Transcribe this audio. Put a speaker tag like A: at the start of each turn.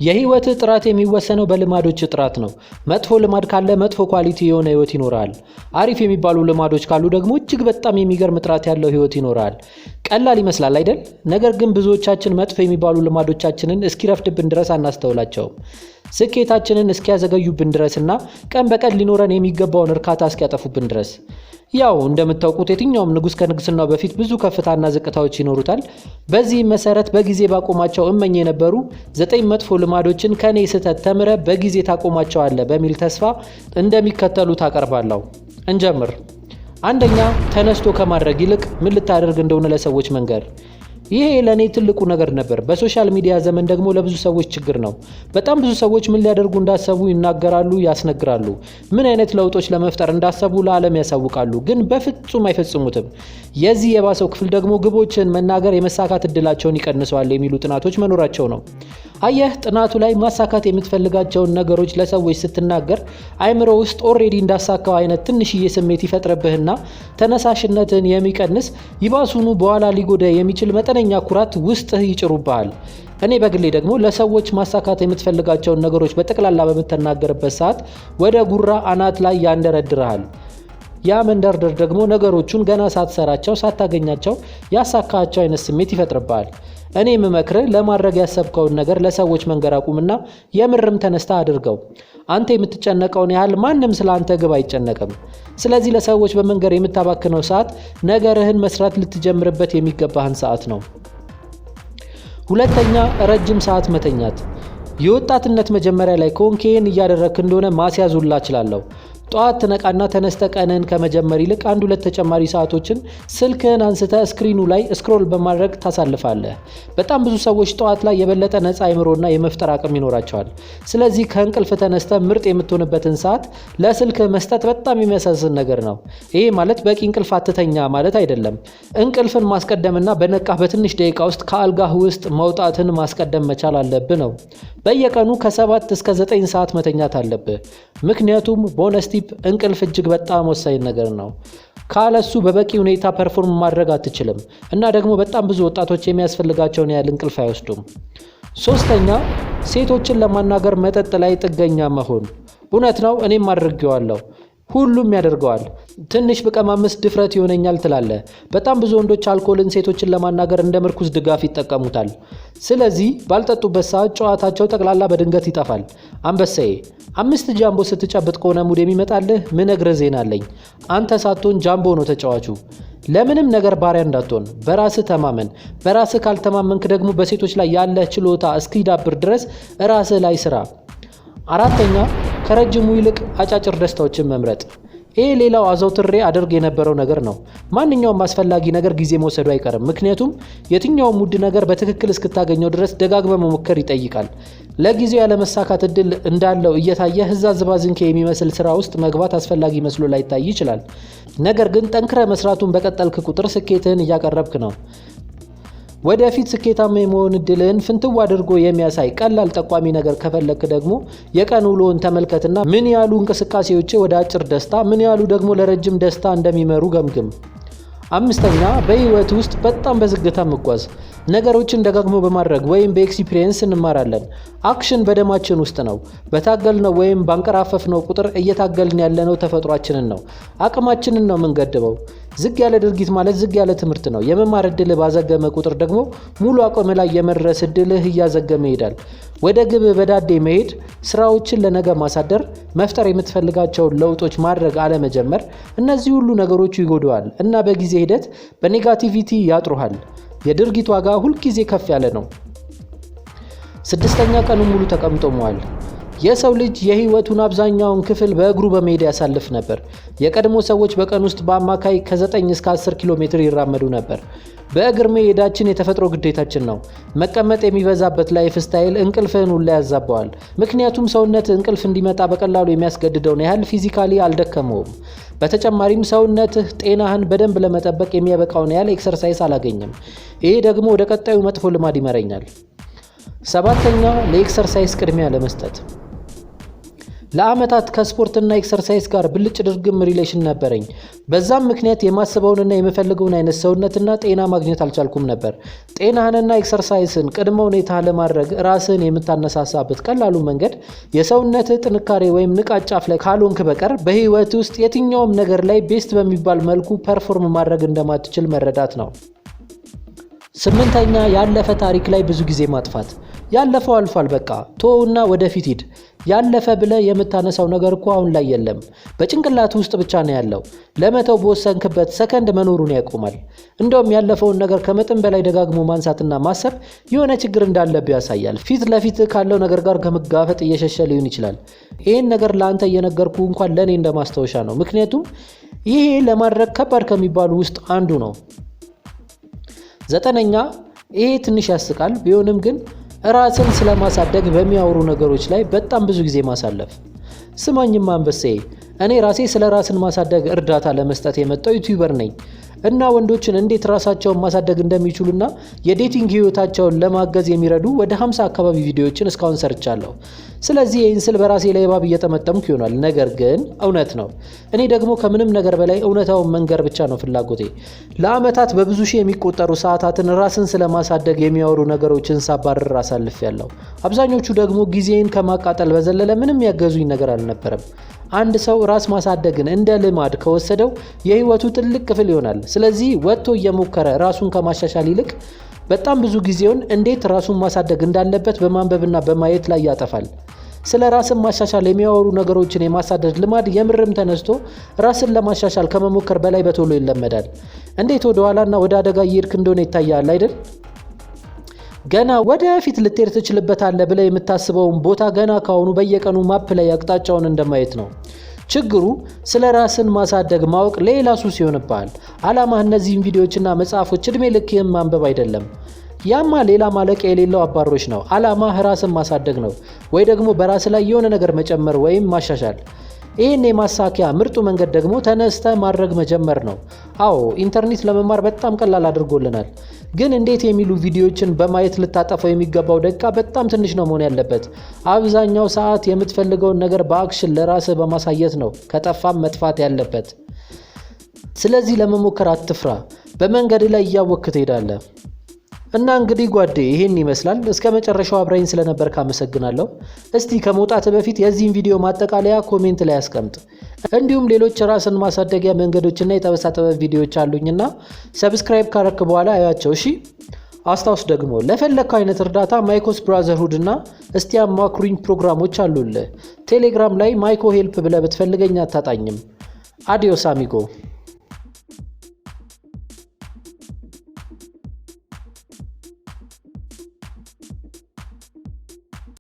A: የህይወት ጥራት የሚወሰነው በልማዶች ጥራት ነው። መጥፎ ልማድ ካለ መጥፎ ኳሊቲ የሆነ ህይወት ይኖራል። አሪፍ የሚባሉ ልማዶች ካሉ ደግሞ እጅግ በጣም የሚገርም ጥራት ያለው ህይወት ይኖራል። ቀላል ይመስላል አይደል? ነገር ግን ብዙዎቻችን መጥፎ የሚባሉ ልማዶቻችንን እስኪረፍድብን ድረስ አናስተውላቸውም። ስኬታችንን እስኪያዘገዩብን ድረስና ቀን በቀን ሊኖረን የሚገባውን እርካታ እስኪያጠፉብን ድረስ። ያው እንደምታውቁት የትኛውም ንጉስ ከንግስናው በፊት ብዙ ከፍታና ዝቅታዎች ይኖሩታል። በዚህ መሰረት በጊዜ ባቆማቸው እመኝ የነበሩ 9 መጥፎ ልማዶችን ከኔ ስህተት ተምረ በጊዜ ታቆማቸዋለህ በሚል ተስፋ እንደሚከተሉት አቀርባለሁ። እንጀምር። አንደኛ፣ ተነስቶ ከማድረግ ይልቅ ምን ልታደርግ እንደሆነ ለሰዎች መንገር። ይሄ ለኔ ትልቁ ነገር ነበር። በሶሻል ሚዲያ ዘመን ደግሞ ለብዙ ሰዎች ችግር ነው። በጣም ብዙ ሰዎች ምን ሊያደርጉ እንዳሰቡ ይናገራሉ፣ ያስነግራሉ። ምን አይነት ለውጦች ለመፍጠር እንዳሰቡ ለዓለም ያሳውቃሉ፣ ግን በፍጹም አይፈጽሙትም። የዚህ የባሰው ክፍል ደግሞ ግቦችን መናገር የመሳካት እድላቸውን ይቀንሰዋል የሚሉ ጥናቶች መኖራቸው ነው። አየህ፣ ጥናቱ ላይ ማሳካት የምትፈልጋቸውን ነገሮች ለሰዎች ስትናገር አይምሮ ውስጥ ኦሬዲ እንዳሳካው አይነት ትንሽዬ ስሜት ይፈጥርብህና ተነሳሽነትን የሚቀንስ ይባሱኑ በኋላ ሊጎዳ የሚችል መጠነኛ ኩራት ውስጥህ ይጭሩብሃል። እኔ በግሌ ደግሞ ለሰዎች ማሳካት የምትፈልጋቸውን ነገሮች በጠቅላላ በምትናገርበት ሰዓት ወደ ጉራ አናት ላይ ያንደረድርሃል። ያ መንደርደር ደግሞ ነገሮቹን ገና ሳትሰራቸው ሳታገኛቸው ያሳካቸው አይነት ስሜት ይፈጥርብሃል። እኔ የምመክርህ ለማድረግ ያሰብከውን ነገር ለሰዎች መንገር አቁምና የምርም ተነስታ አድርገው። አንተ የምትጨነቀውን ያህል ማንም ስለ አንተ ግብ አይጨነቅም። ስለዚህ ለሰዎች በመንገር የምታባክነው ሰዓት ነገርህን መስራት ልትጀምርበት የሚገባህን ሰዓት ነው። ሁለተኛ፣ ረጅም ሰዓት መተኛት። የወጣትነት መጀመሪያ ላይ ኮንኬን እያደረክ እንደሆነ ማስያዙላ እችላለሁ። ጠዋት ትነቃና ተነስተ ቀንን ከመጀመር ይልቅ 1-2 ተጨማሪ ሰዓቶችን ስልክህን አንስተ ስክሪኑ ላይ ስክሮል በማድረግ ታሳልፋለህ። በጣም ብዙ ሰዎች ጠዋት ላይ የበለጠ ነፃ አይምሮና የመፍጠር አቅም ይኖራቸዋል። ስለዚህ ከእንቅልፍ ተነስተ ምርጥ የምትሆንበትን ሰዓት ለስልክህ መስጠት በጣም የሚያሳዝን ነገር ነው። ይሄ ማለት በቂ እንቅልፍ አትተኛ ማለት አይደለም። እንቅልፍን ማስቀደምና በነቃህ በትንሽ ደቂቃ ውስጥ ከአልጋህ ውስጥ መውጣትን ማስቀደም መቻል አለብህ ነው። በየቀኑ ከ7 እስከ 9 ሰዓት መተኛት አለብህ። ምክንያቱም ቦነስ ቲፕ፣ እንቅልፍ እጅግ በጣም ወሳኝ ነገር ነው። ካለሱ በበቂ ሁኔታ ፐርፎርም ማድረግ አትችልም እና ደግሞ በጣም ብዙ ወጣቶች የሚያስፈልጋቸውን ያህል እንቅልፍ አይወስዱም። ሶስተኛ፣ ሴቶችን ለማናገር መጠጥ ላይ ጥገኛ መሆን። እውነት ነው፣ እኔም አድርጌዋለሁ። ሁሉም ያደርገዋል። ትንሽ ብቀማምስ ድፍረት ይሆነኛል ትላለህ። በጣም ብዙ ወንዶች አልኮልን ሴቶችን ለማናገር እንደ ምርኩዝ ድጋፍ ይጠቀሙታል። ስለዚህ ባልጠጡበት ሰዓት ጨዋታቸው ጠቅላላ በድንገት ይጠፋል። አንበሳዬ፣ 5 ጃምቦ ስትጨብጥ ከሆነ ሙድ የሚመጣልህ ምነግርህ ዜና አለኝ። አንተ ሳትሆን ጃምቦ ነው ተጫዋቹ። ለምንም ነገር ባሪያ እንዳትሆን፣ በራስህ ተማመን። በራስህ ካልተማመንክ ደግሞ በሴቶች ላይ ያለህ ችሎታ እስኪዳብር ድረስ ራስህ ላይ ስራ። አራተኛ፣ ከረጅሙ ይልቅ አጫጭር ደስታዎችን መምረጥ። ይሄ ሌላው አዘውትሬ አደርግ የነበረው ነገር ነው። ማንኛውም አስፈላጊ ነገር ጊዜ መውሰዱ አይቀርም። ምክንያቱም የትኛውም ውድ ነገር በትክክል እስክታገኘው ድረስ ደጋግመ መሞከር ይጠይቃል። ለጊዜው ያለመሳካት እድል እንዳለው እየታየ ህዛ ዝባዝንኬ የሚመስል ስራ ውስጥ መግባት አስፈላጊ መስሎ ላይታይ ይችላል። ነገር ግን ጠንክረ መስራቱን በቀጠልክ ቁጥር ስኬትህን እያቀረብክ ነው። ወደፊት ስኬታማ የመሆን እድልህን ፍንትው አድርጎ የሚያሳይ ቀላል ጠቋሚ ነገር ከፈለክ ደግሞ የቀን ውሎን ተመልከትና ምን ያሉ እንቅስቃሴዎች ወደ አጭር ደስታ፣ ምን ያሉ ደግሞ ለረጅም ደስታ እንደሚመሩ ገምግም። አምስተኛ፣ በህይወት ውስጥ በጣም በዝግታ መጓዝ። ነገሮችን ደጋግሞ በማድረግ ወይም በኤክስፒሪየንስ እንማራለን። አክሽን በደማችን ውስጥ ነው። በታገልነው ወይም ባንቀራፈፍነው ቁጥር እየታገልን ያለነው ተፈጥሯችንን ነው። አቅማችንን ነው የምንገድበው። ዝግ ያለ ድርጊት ማለት ዝግ ያለ ትምህርት ነው። የመማር እድልህ ባዘገመ ቁጥር ደግሞ ሙሉ አቅም ላይ የመድረስ እድልህ እያዘገመ ይሄዳል። ወደ ግብ በዳዴ መሄድ፣ ስራዎችን ለነገ ማሳደር፣ መፍጠር የምትፈልጋቸውን ለውጦች ማድረግ አለመጀመር፣ እነዚህ ሁሉ ነገሮቹ ይጎዳዋል እና በጊዜ ሂደት በኔጋቲቪቲ ያጥሩሃል። የድርጊት ዋጋ ሁልጊዜ ከፍ ያለ ነው። ስድስተኛ፣ ቀኑን ሙሉ ተቀምጦ መዋል። የሰው ልጅ የህይወቱን አብዛኛውን ክፍል በእግሩ በመሄድ ያሳልፍ ነበር። የቀድሞ ሰዎች በቀን ውስጥ በአማካይ ከ9 እስከ 10 ኪሎ ሜትር ይራመዱ ነበር። በእግር መሄዳችን የተፈጥሮ ግዴታችን ነው። መቀመጥ የሚበዛበት ላይፍ ስታይል እንቅልፍህን ሁላ ያዛባዋል። ምክንያቱም ሰውነት እንቅልፍ እንዲመጣ በቀላሉ የሚያስገድደውን ያህል ፊዚካሊ አልደከመውም። በተጨማሪም ሰውነትህ ጤናህን በደንብ ለመጠበቅ የሚያበቃውን ያህል ኤክሰርሳይዝ አላገኘም። ይሄ ደግሞ ወደ ቀጣዩ መጥፎ ልማድ ይመረኛል። ሰባተኛ፣ ለኤክሰርሳይዝ ቅድሚያ ለመስጠት። ለአመታት ከስፖርትና ኤክሰርሳይዝ ጋር ብልጭ ድርግም ሪሌሽን ነበረኝ። በዛም ምክንያት የማስበውንና የምፈልገውን አይነት ሰውነትና ጤና ማግኘት አልቻልኩም ነበር። ጤናህንና ኤክሰርሳይስን ቅድመ ሁኔታ ለማድረግ ራስህን የምታነሳሳበት ቀላሉ መንገድ የሰውነትህ ጥንካሬ ወይም ንቃት ጫፍ ላይ ካልሆንክ በቀር በህይወት ውስጥ የትኛውም ነገር ላይ ቤስት በሚባል መልኩ ፐርፎርም ማድረግ እንደማትችል መረዳት ነው። 8ኛ ያለፈ ታሪክ ላይ ብዙ ጊዜ ማጥፋት። ያለፈው አልፏል፣ በቃ ተወውና ወደፊት ሂድ። ያለፈ ብለህ የምታነሳው ነገር እኮ አሁን ላይ የለም፣ በጭንቅላት ውስጥ ብቻ ነው ያለው። ለመተው በወሰንክበት ሰከንድ መኖሩን ያቆማል። እንደውም ያለፈውን ነገር ከመጠን በላይ ደጋግሞ ማንሳትና ማሰብ የሆነ ችግር እንዳለብህ ያሳያል። ፊት ለፊት ካለው ነገር ጋር ከመጋፈጥ እየሸሸ ሊሆን ይችላል። ይህን ነገር ለአንተ እየነገርኩ እንኳን ለእኔ እንደማስታወሻ ነው፣ ምክንያቱም ይሄ ለማድረግ ከባድ ከሚባሉ ውስጥ አንዱ ነው። 9ኛ ይሄ ትንሽ ያስቃል፣ ቢሆንም ግን ራስን ስለማሳደግ በሚያወሩ ነገሮች ላይ በጣም ብዙ ጊዜ ማሳለፍ። ስማኝማ አንበሴ፣ እኔ ራሴ ስለ ራስን ማሳደግ እርዳታ ለመስጠት የመጣው ዩቲዩበር ነኝ እና ወንዶችን እንዴት ራሳቸውን ማሳደግ እንደሚችሉና የዴቲንግ ህይወታቸውን ለማገዝ የሚረዱ ወደ 50 አካባቢ ቪዲዮዎችን እስካሁን ሰርቻለሁ። ስለዚህ ይህን ስል በራሴ ላይ እባብ እየጠመጠምኩ ይሆናል፣ ነገር ግን እውነት ነው። እኔ ደግሞ ከምንም ነገር በላይ እውነታውን መንገር ብቻ ነው ፍላጎቴ። ለአመታት በብዙ ሺህ የሚቆጠሩ ሰዓታትን ራስን ስለማሳደግ የሚያወሩ ነገሮችን ሳባርር አሳልፌያለሁ። አብዛኞቹ ደግሞ ጊዜን ከማቃጠል በዘለለ ምንም ያገዙኝ ነገር አልነበረም። አንድ ሰው ራስ ማሳደግን እንደ ልማድ ከወሰደው የህይወቱ ትልቅ ክፍል ይሆናል። ስለዚህ ወጥቶ እየሞከረ ራሱን ከማሻሻል ይልቅ በጣም ብዙ ጊዜውን እንዴት ራሱን ማሳደግ እንዳለበት በማንበብና በማየት ላይ ያጠፋል። ስለ ራስን ማሻሻል የሚያወሩ ነገሮችን የማሳደድ ልማድ የምርም ተነስቶ ራስን ለማሻሻል ከመሞከር በላይ በቶሎ ይለመዳል። እንዴት ወደ ኋላና ወደ አደጋ እየሄድክ እንደሆነ ይታያል አይደል? ገና ወደፊት ልትሄድ ትችልበታለህ ብለህ የምታስበውን ቦታ ገና ካሁኑ በየቀኑ ማፕ ላይ አቅጣጫውን እንደማየት ነው። ችግሩ ስለ ራስን ማሳደግ ማወቅ ሌላ ሱስ ይሆንብሃል። ዓላማህ እነዚህን ቪዲዮዎችና መጽሐፎች እድሜ ልክህን ማንበብ አይደለም። ያማ ሌላ ማለቂያ የሌለው አባሮች ነው። ዓላማህ ራስን ማሳደግ ነው፣ ወይ ደግሞ በራስ ላይ የሆነ ነገር መጨመር ወይም ማሻሻል። ይህን የማሳኪያ ምርጡ መንገድ ደግሞ ተነስተ ማድረግ መጀመር ነው። አዎ ኢንተርኔት ለመማር በጣም ቀላል አድርጎልናል። ግን እንዴት የሚሉ ቪዲዮዎችን በማየት ልታጠፋው የሚገባው ደቂቃ በጣም ትንሽ ነው መሆን ያለበት። አብዛኛው ሰዓት የምትፈልገውን ነገር በአክሽን ለራስህ በማሳየት ነው ከጠፋም መጥፋት ያለበት። ስለዚህ ለመሞከር አትፍራ፣ በመንገድ ላይ እያወቅህ ትሄዳለህ። እና እንግዲህ ጓዴ ይሄን ይመስላል። እስከ መጨረሻው አብራኝ ስለነበርክ አመሰግናለሁ። እስቲ ከመውጣት በፊት የዚህን ቪዲዮ ማጠቃለያ ኮሜንት ላይ አስቀምጥ። እንዲሁም ሌሎች ራስን ማሳደጊያ መንገዶችና የተበሳጠበ ቪዲዮዎች አሉኝና ሰብስክራይብ ካረክ በኋላ አያቸው። እሺ አስታውስ ደግሞ ለፈለግከው አይነት እርዳታ ማይኮስ ብራዘርሁድ እና እስቲ አማክሩኝ ፕሮግራሞች አሉልህ። ቴሌግራም ላይ ማይኮ ሄልፕ ብለህ ብትፈልገኝ አታጣኝም። አዲዮስ አሚጎ።